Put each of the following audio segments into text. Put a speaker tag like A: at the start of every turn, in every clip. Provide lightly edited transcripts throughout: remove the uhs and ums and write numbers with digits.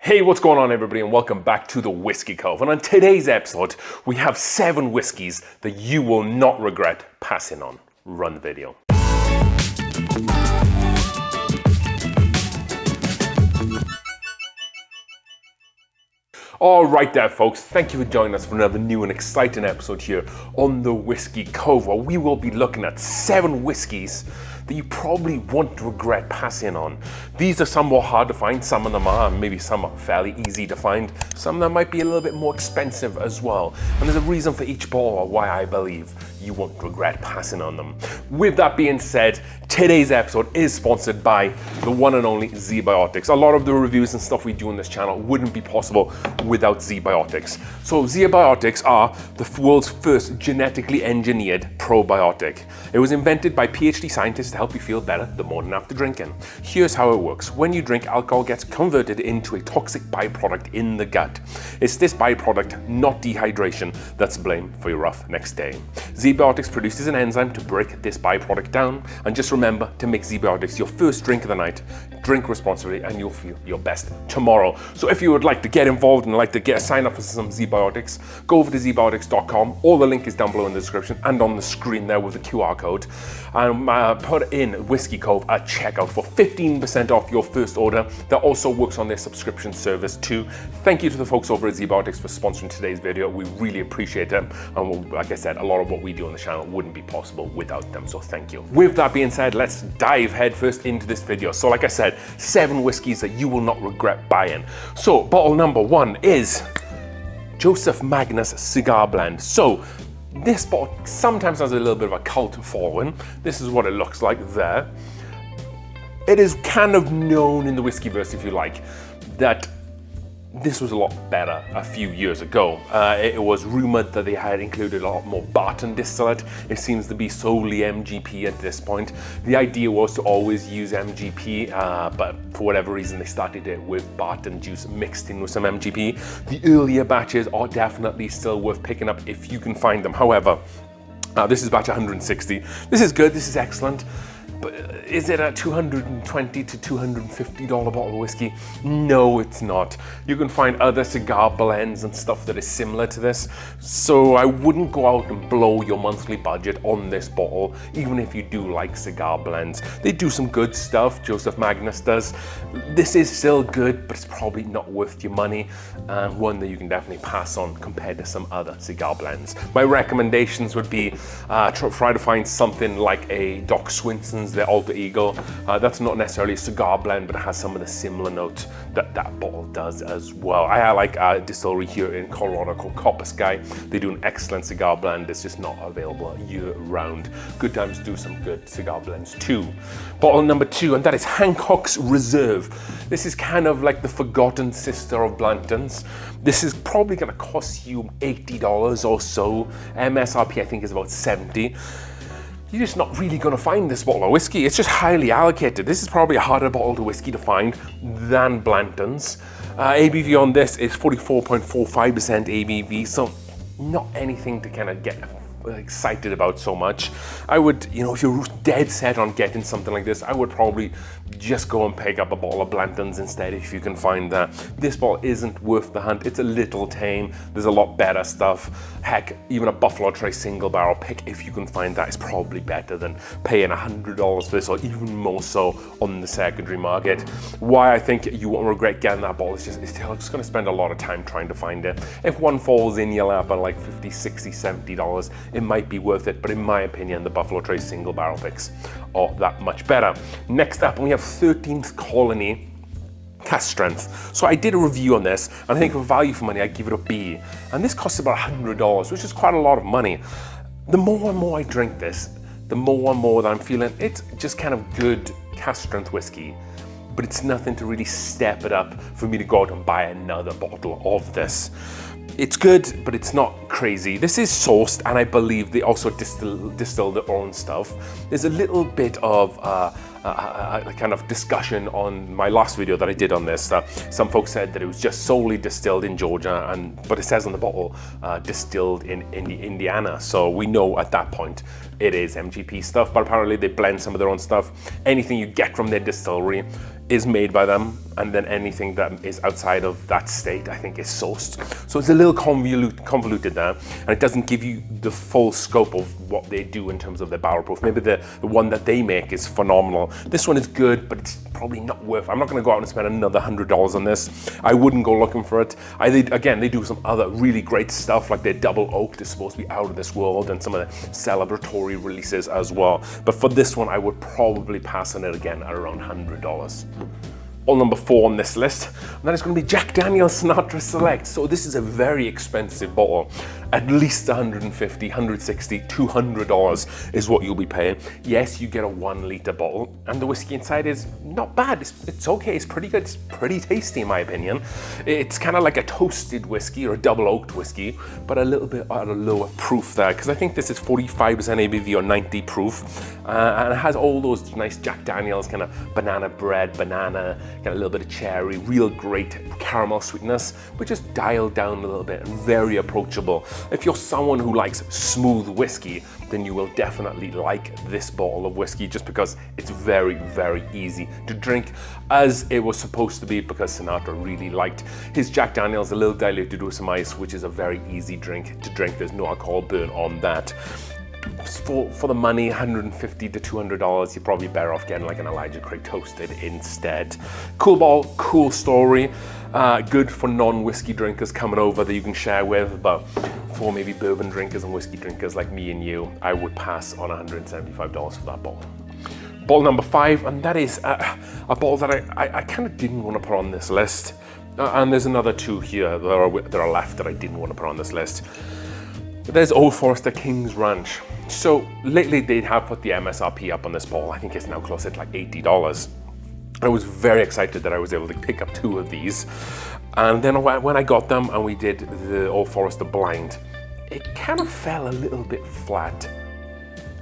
A: Hey, what's going on everybody, and welcome back to the Whiskey Cove. And on today's episode, we have 7 whiskeys that you will not regret passing on. Run the video. All right there, folks. Thank you for joining us for another new and exciting episode here on the Whiskey Cove, where we will be looking at 7 whiskeys that you probably won't regret passing on. These are some more hard to find, some of them are, maybe some are fairly easy to find, some of them might be a little bit more expensive as well. And there's a reason for each bottle why I believe you won't regret passing on them. With that being said, today's episode is sponsored by the one and only ZBiotics. A lot of the reviews and stuff we do on this channel wouldn't be possible without ZBiotics. So ZBiotics are the world's first genetically engineered probiotic. It was invented by PhD scientists to help you feel better the morning after drinking. Here's how it works. When you drink, alcohol gets converted into a toxic byproduct in the gut. It's this byproduct, not dehydration, that's blamed for your rough next day. ZBiotics produces an enzyme to break this byproduct down, and just remember to make ZBiotics your first drink of the night. Drink responsibly and you'll feel your best tomorrow. So if you would like to get involved and like to sign up for some ZBiotics, go over to zbiotics.com. All the link is down below in the description and on the screen there with the QR code. And put in Whiskey Cove at checkout for 15% off your first order. That also works on their subscription service too. Thank you to the folks over at ZBiotics for sponsoring today's video. We really appreciate it. And like I said, a lot of what we do on the channel wouldn't be possible without them, so thank you. With that being said, let's dive headfirst into this video. So like I said, 7 whiskeys that you will not regret buying. So bottle number 1 is Joseph Magnus Cigar Blend. So this bottle sometimes has a little bit of a cult following. This is what it looks like there. It is kind of known in the whiskeyverse, if you like, that this was a lot better a few years ago. It was rumored that they had included a lot more Blanton distillate. It seems to be solely MGP at this point. The idea was to always use MGP, but for whatever reason they started it with Blanton juice mixed in with some MGP. The earlier batches are definitely still worth picking up if you can find them. However, this is batch 160. This is good, this is excellent. But is it a $220 to $250 bottle of whiskey? No, it's not. You can find other cigar blends and stuff that is similar to this. So I wouldn't go out and blow your monthly budget on this bottle, even if you do like cigar blends. They do some good stuff, Joseph Magnus does. This is still good, but it's probably not worth your money, and one that you can definitely pass on compared to some other cigar blends. My recommendations would be try to find something like a Doc Swinson's, their Alter Ego. That's not necessarily a cigar blend, but it has some of the similar notes that that bottle does as well. I like a distillery here in Colorado called Copper Sky. They do an excellent cigar blend. It's just not available year round. Good times to do some good cigar blends too. Bottle number 2, and that is Hancock's Reserve. This is kind of like the forgotten sister of Blanton's. This is probably going to cost you $80 or so. MSRP I think is about $70. You're just not really going to find this bottle of whiskey. It's just highly allocated. This is probably a harder bottle of whiskey to find than Blanton's. ABV on this is 44.45% ABV, so not anything to kind of get excited about so much. I would, if you're dead set on getting something like this, I would probably just go and pick up a bottle of Blanton's instead if you can find that. This bottle isn't worth the hunt. It's a little tame. There's a lot better stuff. Heck, even a Buffalo Trace single barrel pick, if you can find that, is probably better than paying $100 for this, or even more so on the secondary market. Why I think you won't regret getting that bottle is it's going to spend a lot of time trying to find it. If one falls in your lap at like $50, $60, $70, it might be worth it, but in my opinion, the Buffalo Trace single barrel picks are that much better. Next up, we have 13th Colony Cask Strength. So I did a review on this, and I think for value for money, I'd give it a B. And this costs about $100, which is quite a lot of money. The more and more I drink this, the more and more that I'm feeling it's just kind of good cask strength whiskey, but it's nothing to really step it up for me to go out and buy another bottle of this. It's good, but it's not crazy. This is sourced, and I believe they also distill their own stuff. There's a little bit of a kind of discussion on my last video that I did on this. Some folks said that it was just solely distilled in Georgia, but it says on the bottle distilled in Indiana. So we know at that point it is MGP stuff, but apparently they blend some of their own stuff. Anything you get from their distillery is made by them, and then anything that is outside of that state, I think, is sourced. So it's a little convoluted there, and it doesn't give you the full scope of what they do in terms of their barrel proof. Maybe the one that they make is phenomenal. This one is good, but it's probably not worth. I'm not going to go out and spend another $100 on this. I wouldn't go looking for it. Again, they do some other really great stuff, like their double oak is supposed to be out of this world, and some of the celebratory releases as well. But for this one, I would probably pass on it again at around $100. Bottle number 4 on this list, and that is going to be Jack Daniel's Sinatra Select. So this is a very expensive bottle. At least $150, $160, $200 is what you'll be paying. Yes, you get a 1 liter bottle, and the whiskey inside is not bad. It's okay, it's pretty good, it's pretty tasty in my opinion. It's kind of like a toasted whiskey or a double oaked whiskey, but a little bit at a lower proof there, because I think this is 45% ABV or 90 proof, and it has all those nice Jack Daniel's kind of banana bread, banana, got a little bit of cherry, real great caramel sweetness, but just dialed down a little bit and very approachable. If you're someone who likes smooth whiskey, then you will definitely like this bottle of whiskey, just because it's very, very easy to drink, as it was supposed to be, because Sinatra really liked his Jack Daniel's a little diluted with some ice, which is a very easy drink to drink. There's no alcohol burn on that. For the money, $150 to $200, you're probably better off getting like an Elijah Craig Toasted instead. Cool bottle, cool story, good for non-whiskey drinkers coming over that you can share with, but for maybe bourbon drinkers and whiskey drinkers like me and you, I would pass on $175 for that bottle. Bottle number 5, and that is a bottle that I kind of didn't want to put on this list, and there's another 2 here that are left that I didn't want to put on this list. There's Old Forester King's Ranch. So lately they have put the MSRP up on this bottle. I think it's now closer to like $80. I was very excited that I was able to pick up 2 of these. And then when I got them and we did the Old Forester blind, it kind of fell a little bit flat.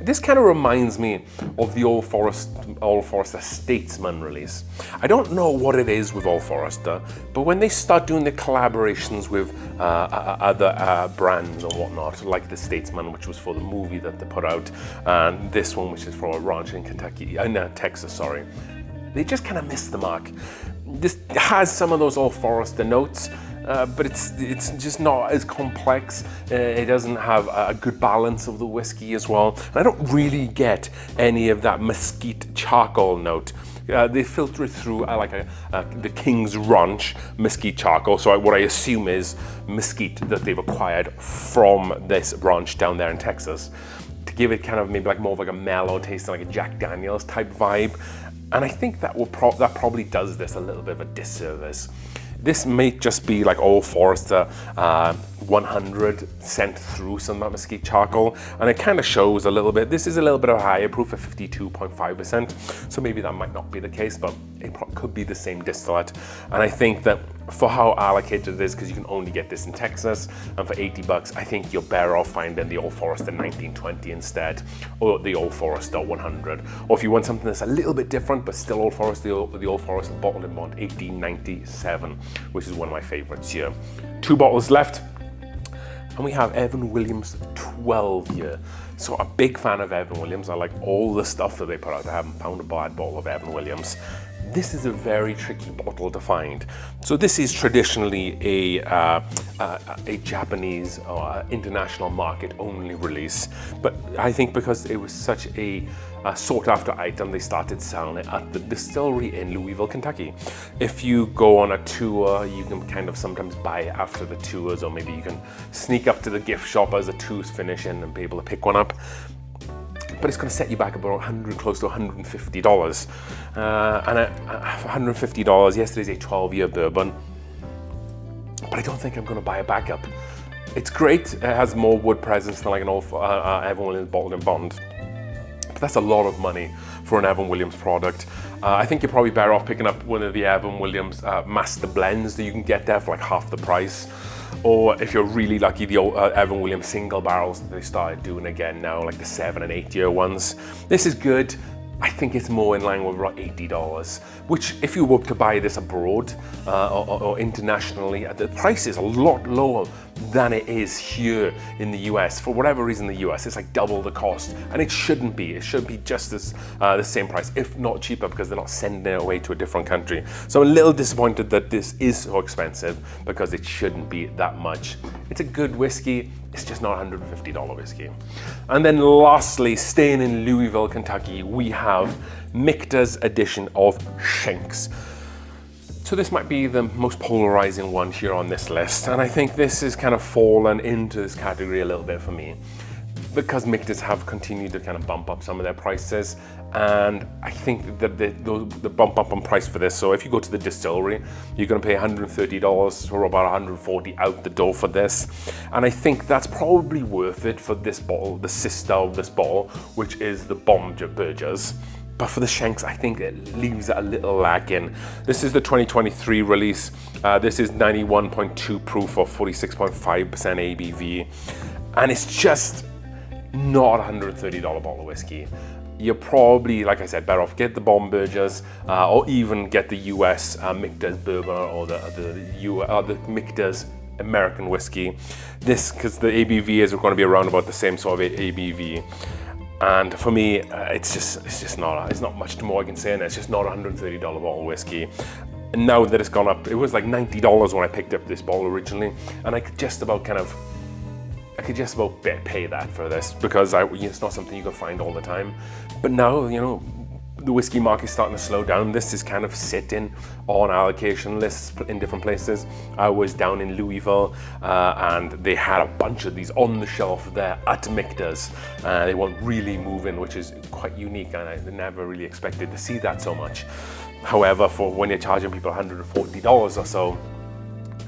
A: This kind of reminds me of the Old Forester Statesman release. I don't know what it is with Old Forester, but when they start doing the collaborations with other brands and whatnot, like the Statesman, which was for the movie that they put out, and this one, which is from a ranch in Texas, sorry, they just kind of missed the mark. This has some of those Old Forester notes, but it's just not as complex. It doesn't have a good balance of the whiskey as well. And I don't really get any of that mesquite charcoal note. They filter it through the King's Ranch mesquite charcoal. So what I assume is mesquite that they've acquired from this ranch down there in Texas, to give it kind of maybe like more of like a mellow taste, like a Jack Daniel's type vibe. And I think that probably does this a little bit of a disservice. This may just be like Old Forester 100 sent through some of that mesquite charcoal, and it kind of shows a little bit. This is a little bit of a higher proof at 52.5%, so maybe that might not be the case, but it could be the same distillate. And I think that for how allocated it is, because you can only get this in Texas, and for $80, I think you're better off finding the Old Forester 1920 instead, or the Old Forester 100. Or if you want something that's a little bit different, but still Old Forester, the Old Forester bottled in Bond 1897, which is one of my favorites here. 2 bottles left, and we have Evan Williams 12 year. So a big fan of Evan Williams. I like all the stuff that they put out. I haven't found a bad bottle of Evan Williams. This is a very tricky bottle to find. So this is traditionally a Japanese or international market only release, but I think because it was such a sought after item, they started selling it at the distillery in Louisville, Kentucky. If you go on a tour, you can kind of sometimes buy it after the tours, or maybe you can sneak up to the gift shop as the tour's finishing and be able to pick one up. But it's going to set you back about close to $150. And for $150, yesterday's a 12-year bourbon, but I don't think I'm going to buy a backup. It's great. It has more wood presence than like an old Evan Williams bottled in bond. But that's a lot of money for an Evan Williams product. I think you're probably better off picking up one of the Evan Williams master blends that you can get there for like half the price. Or if you're really lucky, the old Evan Williams single barrels that they started doing again now, like the 7 and 8 year ones. This is good. I think it's more in line with around $80, which if you were to buy this abroad or internationally, the price is a lot lower than it is here in the US. For whatever reason, the US, it's like double the cost, and it shouldn't be. It should be just as the same price, if not cheaper, because they're not sending it away to a different country. So I'm a little disappointed that this is so expensive, because it shouldn't be that much. It's a good whiskey, it's just not $150 whiskey. And then lastly, staying in Louisville, Kentucky, we have Mikas edition of Shanks. So this might be the most polarizing one here on this list, and I think this has kind of fallen into this category a little bit for me, because Mikas have continued to kind of bump up some of their prices, and I think that the bump up on price for this, so if you go to the distillery, you're going to pay $130 or about $140 out the door for this, and I think that's probably worth it for this bottle, the sister of this bottle, which is the Burgers. But for the Shanks, I think it leaves it a little lacking. This is the 2023 release. This is 91.2 proof or 46.5% ABV. And it's just not a $130 bottle of whiskey. You're probably, like I said, better off get the Burgers, or even get the US Mikas Bourbon, or the Mikas American whiskey. This, because the ABV is going to be around about the same sort of ABV. And for me, it's not much more I can say, and it's just not a $130 bottle of whiskey. And now that it's gone up, it was like $90 when I picked up this bottle originally, and I could just about pay that for this, because it's not something you can find all the time. But now, you know, the whiskey market's starting to slow down. This is kind of sitting on allocation lists in different places. I was down in Louisville, and they had a bunch of these on the shelf there at Mikas. They weren't really moving, which is quite unique, and I never really expected to see that so much. However, for when you're charging people $140 or so,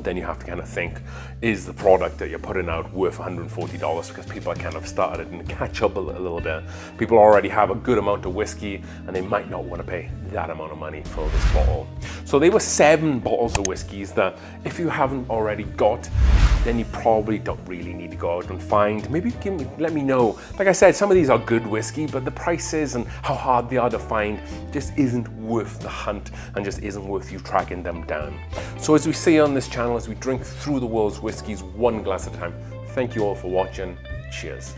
A: then you have to kind of think, is the product that you're putting out worth $140? Because people are kind of started to catch up a little bit. People already have a good amount of whiskey, and they might not want to pay that amount of money for this bottle. So they were 7 bottles of whiskeys that if you haven't already got, then you probably don't really need to go out and find. Maybe let me know. Like I said, some of these are good whiskey, but the prices and how hard they are to find just isn't worth the hunt, and just isn't worth you tracking them down. So as we say on this channel, as we drink through the world's whiskeys one glass at a time, thank you all for watching. Cheers.